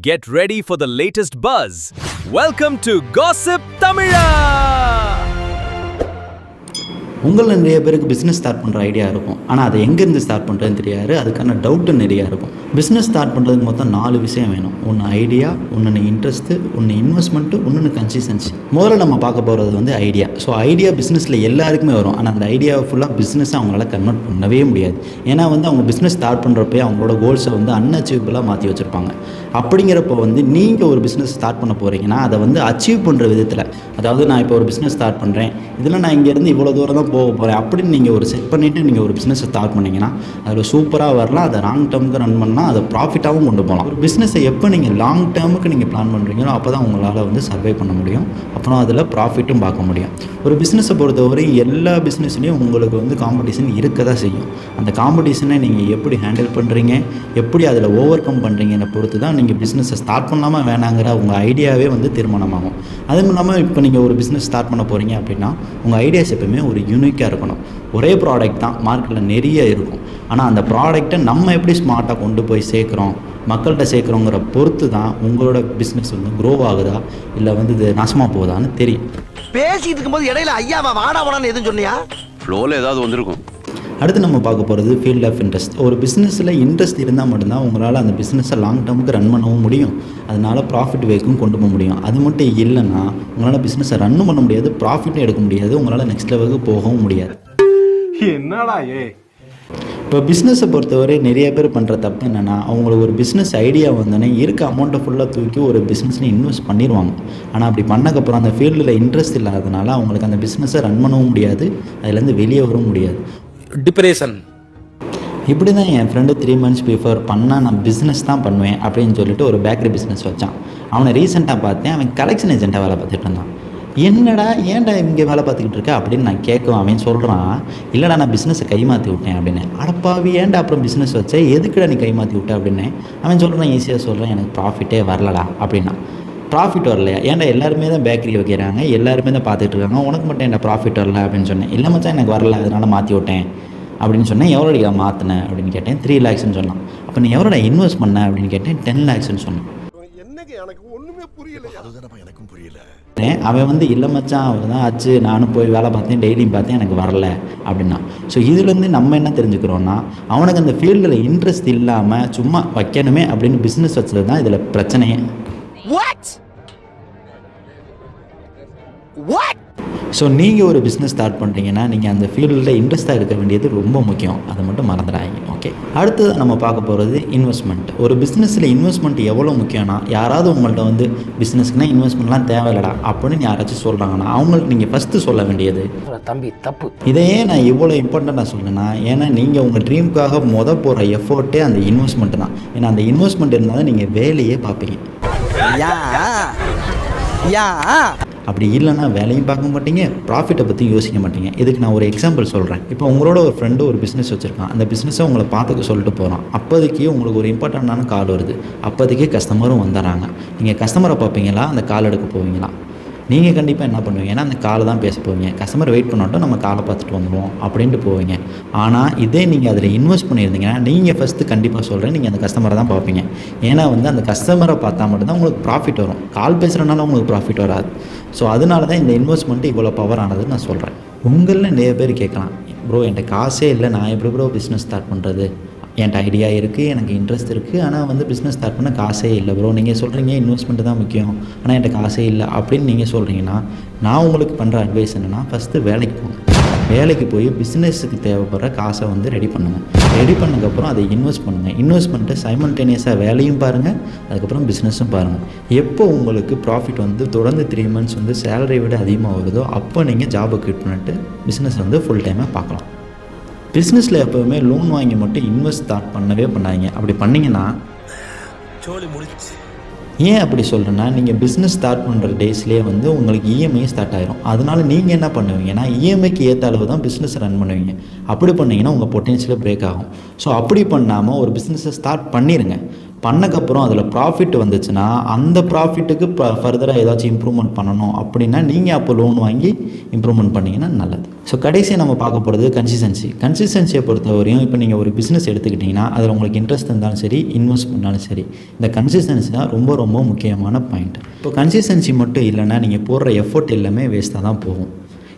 Get ready for the latest buzz. Welcome to Gossip Tamila. உங்களில் நிறைய பேருக்கு business start பண்ணுற ஐடியா இருக்கும். ஆனால் அதை எங்கேருந்து ஸ்டார்ட் பண்ணுறதுன்னு தெரியாது. அதுக்கான டவுட்டு நிறையா இருக்கும். பிஸ்னஸ் ஸ்டார்ட் பண்ணுறதுக்கு மொத்தம் 4 விஷயம் வேணும். ஒன்று ஐடியா, ஒன்று இன்ட்ரெஸ்ட்டு, ஒன்று இன்வெஸ்ட்மெண்ட்டு, ஒன்று கன்சிஸ்டன்சி. முதல்ல நம்ம பார்க்க போகிறது வந்து ஐடியா. ஸோ ஐடியா பிஸ்னஸில் எல்லாருக்குமே வரும். ஆனால் அந்த ஐடியாவை ஃபுல்லாக பிஸ்னஸை அவங்களால கன்வெர்ட் பண்ணவே முடியாது. ஏன்னா வந்து அவங்க பிஸ்னஸ் ஸ்டார்ட் பண்ணுறப்பே அவங்களோட கோல்ஸை வந்து அன்அச்சீவபிளாக மாற்றி வச்சுருப்பாங்க. அப்படிங்கிறப்போ வந்து நீங்கள் ஒரு பிஸ்னஸ் ஸ்டார்ட் பண்ண போகிறீங்கன்னா அதை வந்து அச்சீவ் பண்ணுற விதத்தில், அதாவது நான் இப்போ ஒரு பிஸ்னஸ் ஸ்டார்ட் பண்ணுறேன், இதில் நான் இங்கேருந்து இவ்வளோ தூரம் தான் போக போகிறேன் அப்படின்னு நீங்கள் ஒரு செட் பண்ணிவிட்டு நீங்கள் ஒரு பிஸ்னஸை ஸ்டார்ட் பண்ணிங்கன்னா அதில் சூப்பராக வரலாம். அதை லாங் டேர்முக்கு ரன் பண்ணால் அதை ப்ராஃபிட்டாகவும் கொண்டு போகலாம். ஒரு பிஸ்னஸை எப்போ நீங்கள் லாங் டேர்முக்கு நீங்கள் பிளான் பண்ணுறீங்களோ அப்போ தான் உங்களால் வந்து சர்வை பண்ண முடியும். அப்புறம் அதில் ப்ராஃபிட்டும் பார்க்க முடியும். ஒரு பிஸ்னஸை பொறுத்தவரை எல்லா பிஸ்னஸ்லேயும் உங்களுக்கு வந்து காம்படிஷன் இருக்க தான் செய்யும். அந்த காம்படிஷனை நீங்கள் எப்படி ஹேண்டில் பண்ணுறீங்க, எப்படி அதில் ஓவர் கம் பண்ணுறீங்கன்னு பொறுத்து தான் நீங்கள் பிஸ்னஸை ஸ்டார்ட் பண்ணாமல் வேணாங்கிற உங்கள் ஐடியாவே வந்து தீர்மானமாகும். அதுவும் இல்லாமல் இப்போ நீங்கள் ஒரு பிஸ்னஸ் ஸ்டார்ட் பண்ண போகிறீங்க அப்படின்னா உங்கள் ஐடியாஸ் எப்பவுமே ஒரு யூனிக்காக இருக்கணும். ஒரே ப்ராடக்ட் தான் மார்க்கெட்டில் நிறைய இருக்கும். ஆனால் அந்த ப்ராடக்டை நம்ம எப்படி ஸ்மார்ட்டாக கொண்டு போய் சேர்க்குறோம், மக்கள்கிட்ட சேர்க்குறோங்கிற பொறுத்து தான் உங்களோட பிஸ்னஸ் வந்து க்ரோ ஆகுதா இல்லை வந்து இது நாசமாக போகுதான்னு தெரியும். பேசிட்டு இருக்கும்போது இடையில ஐயாவா வாடா வாடான்னு எதுவும் சொன்னியா? ஃப்ளோவில் ஏதாவது வந்திருக்கும். அடுத்து நம்ம பார்க்க போகிறது ஃபீல்ட் ஆஃப் இன்ட்ரெஸ்ட். ஒரு பிஸ்னஸில் இன்ட்ரெஸ்ட் இருந்தால் மட்டும்தான் உங்களால் அந்த பிஸ்னஸை லாங் டேர்முக்கு ரன் பண்ணவும் முடியும். அதனால் ப்ராஃபிட் வேக்கும் கொண்டு போக முடியும். அது மட்டும் இல்லைன்னா உங்களால் பிஸ்னஸை ரன்னும் பண்ண முடியாது, ப்ராஃபிட்டும் எடுக்க முடியாது, உங்களால் நெக்ஸ்ட் லெவலுக்கு போகவும் முடியாது. என்னடா இப்போ பிஸ்னஸை பொறுத்தவரை நிறைய பேர் பண்ணுற தப்பு என்னென்னா, அவங்களுக்கு ஒரு பிஸ்னஸ் ஐடியா வந்தோடனே இருக்க அமௌண்ட்டை ஃபுல்லாக தூக்கி ஒரு பிஸ்னஸில் இன்வெஸ்ட் பண்ணிடுவாங்க. ஆனால் அப்படி பண்ணக்கப்புறம் அந்த ஃபீல்டில் இன்ட்ரெஸ்ட் இல்லாததுனால அவங்களுக்கு அந்த பிஸ்னஸை ரன் பண்ணவும் முடியாது, அதுலேருந்து வெளியே வரவும் முடியாது. டிப்ரெஷன். இப்படி தான் என் ஃப்ரெண்டு 3 months பிஃபோர் பண்ணால் நான் பிஸ்னஸ் தான் பண்ணுவேன் அப்படின்னு சொல்லிட்டு ஒரு பேக்கரி பிஸ்னஸ் வச்சான். அவனை ரீசெண்டாக பார்த்தேன், அவன் கலெக்ஷன் ஏஜென்ட்டாக வேலை பார்த்துட்டு இருந்தான். என்னடா ஏன்டா இங்கே வேலை பார்த்துக்கிட்டு இருக்க அப்படின்னு நான் கேட்கும். அவன் சொல்கிறான், இல்லைடா நான் பிஸ்னஸை கைமாற்றி விட்டேன் அப்படின்னு. அடப்பாவி ஏன்டா அப்புறம் பிஸ்னஸ் வச்சேன், எதுக்குடா நீ கைமாற்றி விட்ட அப்படின்னு. அவன் சொல்கிறான், ஈஸியாக சொல்கிறேன், எனக்கு ப்ராஃபிட்டே வரலடா அப்படின்னா. ப்ராஃபிட் வரலையா? ஏன்டா எல்லாருமே தான் பேக்கரி வைக்கிறாங்க, எல்லாருமே தான் பார்த்துட்டு இருக்காங்க, உனக்கு மட்டும் என்ன ப்ராஃபிட் வரல அப்படின்னு சொன்னேன். இல்லை மச்சான் எனக்கு வரல, அதனால் மாற்றி விட்டேன் அப்படின்னு சொன்னேன். எவ்வளோடியா மாற்றினேன் அப்படின்னு கேட்டேன். 3 lakhsன்னு சொன்னான். அப்போ நீ எவ்வளோடா இன்வெஸ்ட் பண்ண அப்படின்னு கேட்டேன். 10 lakhsன்னு சொன்னான். எனக்கு ஒண்ணுமே புரியல. அதுதானப்பா எனக்கும் புரியல. அவன் வந்து இல்லை மச்சான் அவர் தான் ஆச்சு, நானும் போய் வேலை பார்த்தேன், டெய்லியும் பார்த்தேன், எனக்கு வரல அப்படின்னா. ஸோ இதுலேருந்து நம்ம என்ன தெரிஞ்சுக்கிறோன்னா, அவனுக்கு அந்த ஃபீல்டில் இன்ட்ரெஸ்ட் இல்லாமல் சும்மா வைக்கணுமே அப்படின்னு பிஸ்னஸ் வச்சது தான் இதில் பிரச்சனையே. ஸோ நீங்கள் ஒரு பிஸ்னஸ் ஸ்டார்ட் பண்ணுறீங்கன்னா நீங்கள் அந்த ஃபீல்டில் இன்ட்ரெஸ்ட்டாக இருக்க வேண்டியது ரொம்ப முக்கியம். அதை மட்டும் மறந்துடாதீங்க. ஓகே, அடுத்தது நம்ம பார்க்க போகிறது இன்வெஸ்ட்மெண்ட். ஒரு பிஸ்னஸில் இன்வெஸ்ட்மெண்ட் எவ்வளோ முக்கியம்னா, யாராவது உங்கள்கிட்ட வந்து பிஸ்னஸ்க்குனா இன்வெஸ்ட்மெண்ட்லாம் தேவையில்லடா அப்படின்னு யாராச்சும் சொல்கிறாங்கன்னா அவங்களுக்கு நீங்கள் ஃபஸ்ட்டு சொல்ல வேண்டியது, தம்பி தப்பு. இதையே நான் இவ்வளோ இம்பார்ட்டண்ட்டாக சொல்லுன்னா, ஏன்னா நீங்கள் உங்கள் ட்ரீமுக்காக போகிற எஃபோர்ட்டே அந்த இன்வெஸ்ட்மெண்ட் தான். ஏன்னா அந்த இன்வெஸ்ட்மெண்ட் இருந்தால் தான் நீங்கள் வேலையே பார்ப்பீங்க. அப்படி இல்லைன்னா வேலையும் பார்க்க மாட்டீங்க, ப்ராஃபிட்டை பற்றி யோசிக்க மாட்டீங்க. இதுக்கு நான் ஒரு எக்ஸாம்பிள் சொல்கிறேன். இப்போ உங்களோட ஒரு ஃப்ரெண்டு ஒரு பிஸ்னஸ் வச்சுருக்கான். அந்த பிஸ்னஸை உங்களை பார்த்துக்க சொல்லிட்டு போகிறான். அப்போதைக்கு உங்களுக்கு ஒரு இம்பார்ட்டண்ட்டான கால் வருது. அப்போதைக்கு கஸ்டமரும் வந்துடுறாங்க. நீங்கள் கஸ்டமரை பார்ப்பீங்களா, அந்த கால் எடுக்க போவீங்களா? நீங்கள் கண்டிப்பாக என்ன பண்ணுவீங்கன்னா அந்த காலை தான் பேச போவீங்க. கஸ்டமர் வெயிட் பண்ணாட்டும் நம்ம காலை பார்த்துட்டு வந்துடுவோம் அப்படின்ட்டு போவீங்க. ஆனால் இதே நீங்கள் அதில் இன்வெஸ்ட் பண்ணியிருந்தீங்கன்னா நீங்கள் ஃபஸ்ட்டு கண்டிப்பாக சொல்கிறேன், நீங்கள் அந்த கஸ்டமரை தான் பார்ப்பீங்க. ஏன்னா வந்து அந்த கஸ்டமரை பார்த்தா மட்டும்தான் உங்களுக்கு ப்ராஃபிட் வரும். கால் பேசுகிறனால உங்களுக்கு ப்ராஃபிட் வராது. ஸோ அதனால தான் இந்த இன்வெஸ்ட்மெண்ட்டு இவ்வளோ பவர் ஆனதுன்னு நான் சொல்கிறேன். உங்களில் நிறைய பேர் கேட்கலாம், ப்ரோ என்கிட்ட காசே இல்லை, நான் எப்படி ப்ரோ பிஸ்னஸ் ஸ்டார்ட் பண்ணுறது? என்கிட்ட ஐடியா இருக்குது, எனக்கு இன்ட்ரெஸ்ட் இருக்குது, ஆனால் வந்து பிஸ்னஸ் ஸ்டார்ட் பண்ண காசே இல்லை ப்ரோ. நீங்கள் சொல்கிறீங்க இன்வெஸ்ட்மெண்ட்டு தான் முக்கியம், ஆனால் என்கிட்ட காசே இல்லை அப்படின்னு நீங்கள் சொல்கிறீங்கன்னா, நான் உங்களுக்கு பண்ணுற அட்வைஸ் என்னென்னா, ஃபஸ்ட்டு வேலைக்கு போங்க. வேலைக்கு போய் பிஸ்னஸுக்கு தேவைப்படுற காசை வந்து ரெடி பண்ணுங்கள். ரெடி பண்ணதுக்கப்புறம் அதை இன்வெஸ்ட் பண்ணுங்கள். இன்வெஸ்ட் பண்ணிட்டு சைமல்டேனியஸாக வேலையும் பாருங்கள், அதுக்கப்புறம் பிஸ்னஸும் பாருங்கள். எப்போ உங்களுக்கு ப்ராஃபிட் வந்து தொடர்ந்து 3 months வந்து சேலரி விட அதிகமாக வருதோ அப்போ நீங்கள் ஜாபை குவிட் பண்ணிட்டு பிஸ்னஸ் வந்து ஃபுல் டைமாக பார்க்கலாம். பிஸ்னஸில் எப்போவுமே லோன் வாங்கி மட்டும் இன்வெஸ்ட் ஸ்டார்ட் பண்ணவே பண்ணாதீங்க. அப்படி பண்ணிங்கன்னா ஏன் அப்படி சொல்கிறேன்னா, நீங்கள் பிஸ்னஸ் ஸ்டார்ட் பண்ணுற டேஸ்லேயே வந்து உங்களுக்கு இஎம்ஐ ஸ்டார்ட் ஆகிரும். அதனால் நீங்கள் என்ன பண்ணுவீங்கன்னா இஎம்ஐக்கு ஏற்ற அளவு தான் பிஸ்னஸ் ரன் பண்ணுவீங்க. அப்படி பண்ணிங்கன்னா உங்கள் பொட்டன்ஷியலே பிரேக் ஆகும். ஸோ அப்படி பண்ணாமல் ஒரு பிஸ்னஸை ஸ்டார்ட் பண்ணிடுங்க. பண்ணக்கப்புறம் அதில் ப்ராஃபிட் வந்துச்சுன்னா அந்த ப்ராஃபிட்டுக்கு ஃபர்தராக ஏதாச்சும் இம்ப்ரூவ்மெண்ட் பண்ணணும் அப்படின்னா நீங்கள் அப்போ லோன் வாங்கி இம்ப்ரூவ்மெண்ட் பண்ணிங்கன்னா நல்லது. ஸோ கடைசியாக நம்ம பார்க்க போகிறது கன்சிஸ்டன்சியை பொறுத்தவரையும் இப்போ நீங்கள் ஒரு பிஸ்னஸ் எடுத்துக்கிட்டிங்கன்னா அதில் உங்களுக்கு இன்ட்ரெஸ்ட் இருந்தாலும் சரி, இன்வெஸ்ட் பண்ணாலும் சரி, இந்த கன்சிஸ்டன்சி தான் ரொம்ப ரொம்ப முக்கியமான பாயிண்ட். இப்போ கன்சிஸ்டன்சி மட்டும் இல்லைன்னா நீங்கள் போடுற எஃபோர்ட் எல்லாமே வேஸ்ட்டாக தான் போகும்.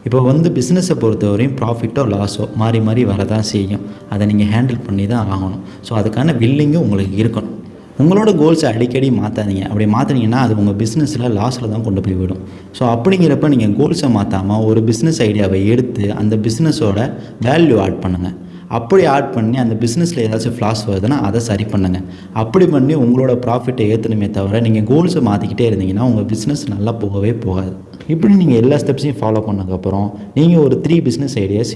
இப்போ பிஸ்னஸை பொறுத்தவரையும் ப்ராஃபிட்டோ லாஸோ மாறி மாறி வரதான் செய்யும். அதை நீங்கள் ஹேண்டில் பண்ணி தான் ஆகணும். ஸோ அதுக்கான வில்லிங்கும் உங்களுக்கு இருக்கணும். உங்களோட கோல்ஸை அடிக்கடி மாற்றாதீங்க. அப்படி மாற்றினீங்கன்னா அது உங்கள் பிஸ்னஸில் லாஸில் தான் கொண்டு போய் விடும். ஸோ அப்படிங்கிறப்ப நீங்கள் கோல்ஸை மாற்றாமல் ஒரு பிஸ்னஸ் ஐடியாவை எடுத்து அந்த பிஸ்னஸோட வேல்யூ ஆட் பண்ணுங்கள். அப்படி ஆட் பண்ணி அந்த பிஸ்னஸில் ஏதாச்சும் ஃப்ளாஸ் வருதுன்னா அதை சரி பண்ணுங்கள். அப்படி பண்ணி உங்களோட ப்ராஃபிட்டை ஏற்றணுமே தவிர நீங்கள் கோல்ஸை மாற்றிக்கிட்டே இருந்தீங்கன்னா உங்கள் பிஸ்னஸ் நல்லா போகவே போகாது. இப்படி நீங்கள் எல்லா ஸ்டெப்ஸையும் ஃபாலோ பண்ணதுக்கப்புறம் நீங்கள் ஒரு 3 பிஸ்னஸ் ஐடியாஸ்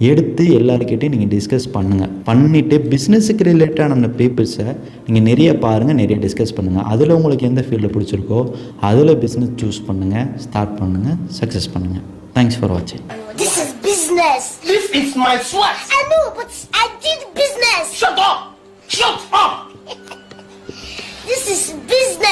எடுத்து எல்லாருக்கிட்டையும் நீங்கள் டிஸ்கஸ் பண்ணிவிட்டு பிஸ்னஸுக்கு ரிலேட்டடான பேப்பர்ஸை நீங்கள் நிறைய பாருங்கள், நிறைய டிஸ்கஸ் பண்ணுங்கள். அதில் உங்களுக்கு எந்த ஃபீல்டில் பிடிச்சிருக்கோ அதில் பிஸ்னஸ் சூஸ் பண்ணுங்கள், ஸ்டார்ட் பண்ணுங்கள், சக்ஸஸ் பண்ணுங்கள். தேங்க்ஸ் ஃபார் வாட்சிங். This is business. This is my sweat. I know, but I did business. Shut up! Shut up! This is business.